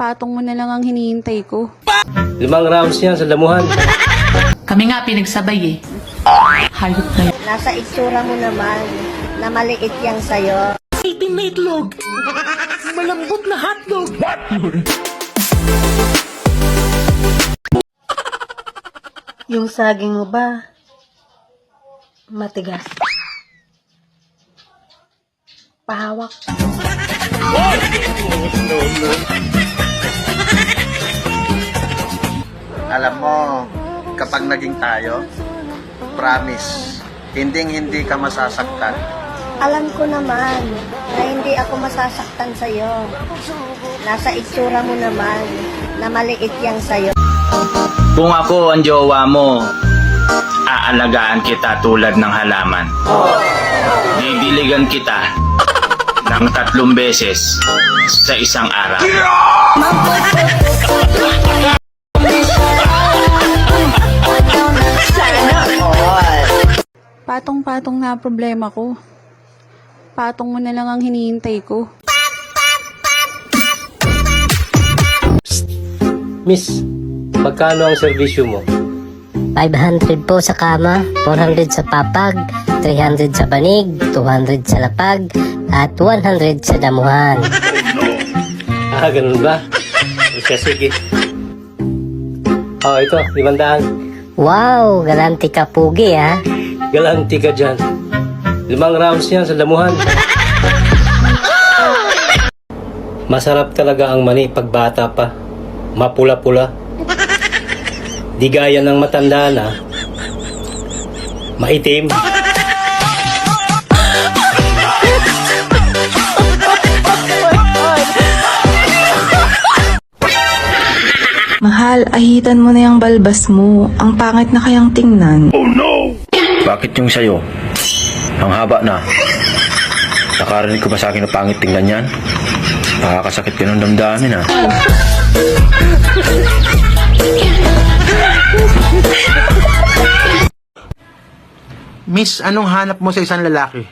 Patong mo na lang ang hinihintay ko. 5 rounds yan sa damuhan. Kami nga pinagsabay eh. Hayop na yun. Nasa itsura mo naman na maliit yang sayo. Itlog! Malambot na hotdog! Yung saging mo ba, matigas. Pahawak. Alam mo, kapag naging tayo, promise, hindi ka masasaktan. Alam ko naman na hindi ako masasaktan sa'yo. Nasa itsura mo naman na maliit yang sayo. Kung ako ang jowa mo, aalagaan kita tulad ng halaman. Didiligan kita ng 3 beses sa isang araw. Patong-patong na problema ko. Patong mo na lang ang hinihintay ko. Miss, magkano ang serbisyo mo? 500 po sa kama, 400 sa papag, 300 sa banig, 200 sa lapag, at 100 sa damuhan. Ah, ganun ba? O siya, sige. Oh, ito, 500. Wow, garanti ka pugi ha. Galanti ka dyan. 5 rounds yan sa damuhan. Masarap talaga ang mani pag bata pa. Mapula-pula. Di gaya ng matanda na. Maitim. Mahal, ahitan mo na yung balbas mo. Ang pangit na kayang tingnan. Bakit yung sayo? Ang haba na. Nakarinig ko ba sa akin na pangit tingnan yan? Nakakasakit ka ng damdamin ah. Miss, anong hanap mo sa isang lalaki?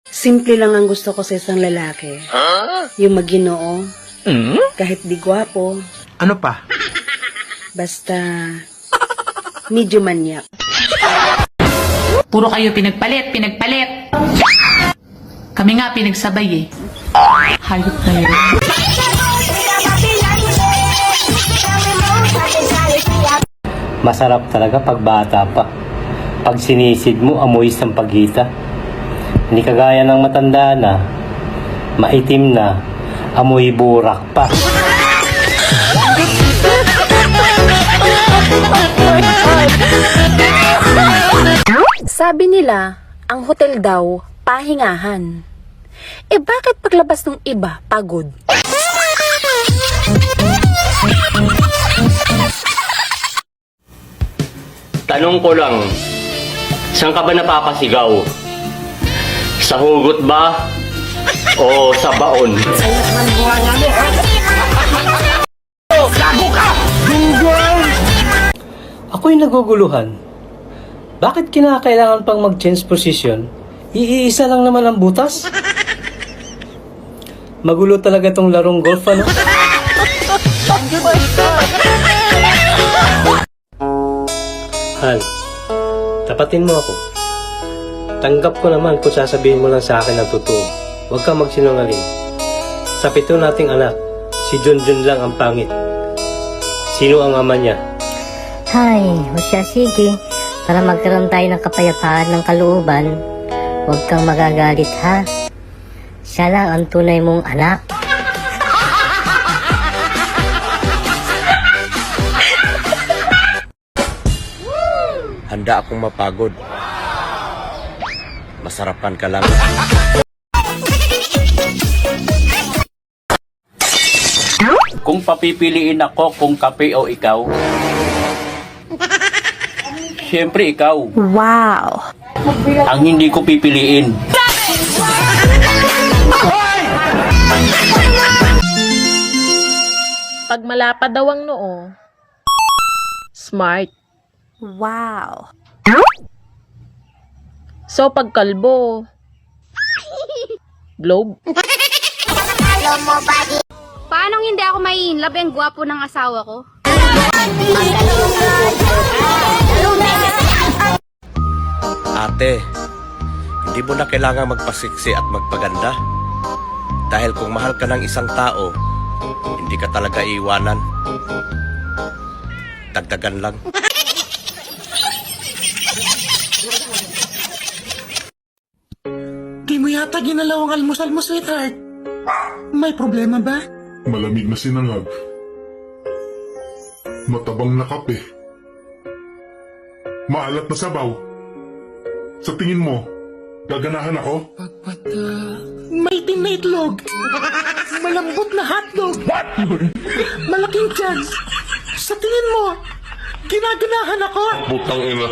Simple lang ang gusto ko sa isang lalaki. Yung maginoo. Kahit di gwapo. Ano pa? Basta medyo manyak. Puro kayo pinagpalit. Kami nga pinagsabay eh. Hayop na yun. Masarap talaga pag bata pa. Pag sinisid mo, amoy ng paghita. Hindi kagaya ng matanda na, maitim na, amoy burak pa. Sabi nila, ang hotel daw, pahingahan. Eh bakit paglabas ng iba, pagod? Tanong ko lang, saan ka ba napapasigaw? Sa hugot ba? O sa baon? Ako'y naguguluhan. Bakit kinakailangan pang mag-change position? Iisa lang naman ang butas. Magulo talaga tong larong golf, ano? Han, tapatin mo ako. Tanggap ko naman kung sasabihin mo lang sa akin ang totoo. Huwag kang magsinungaling. Sa 7 nating anak, si Junjun lang ang pangit. Sino ang ama niya? Hay, o siya sige. Para magkaroon tayo ng kapayapaan ng kalooban, huwag kang magagalit ha. Siya lang ang tunay mong anak. Handa akong mapagod. Masarapan ka lang. Kung papipiliin ako kung kape o ikaw, siyempre ikaw. Wow! Ang hindi ko pipiliin. Pag malapad daw ang noo, smart. Wow! So pag kalbo, globe. Paano hindi ako mai-inlove ang gwapo ng asawa ko? Ate, hindi mo na kailangan magpasiksi at magpaganda. Dahil kung mahal ka ng isang tao, hindi ka talaga iiwanan. Dagdagan lang. Di mo yata ginalaw ang almusal mo, sweetheart. May problema ba? Malamig na sinangag. Matabang na kape. Maalat na sabaw. Sa tingin mo, gaganahan ako? Maitim na itlog. Malambot na hotdog. Malaking tiyan. Sa tingin mo, ginaganahan ako? Butang ina.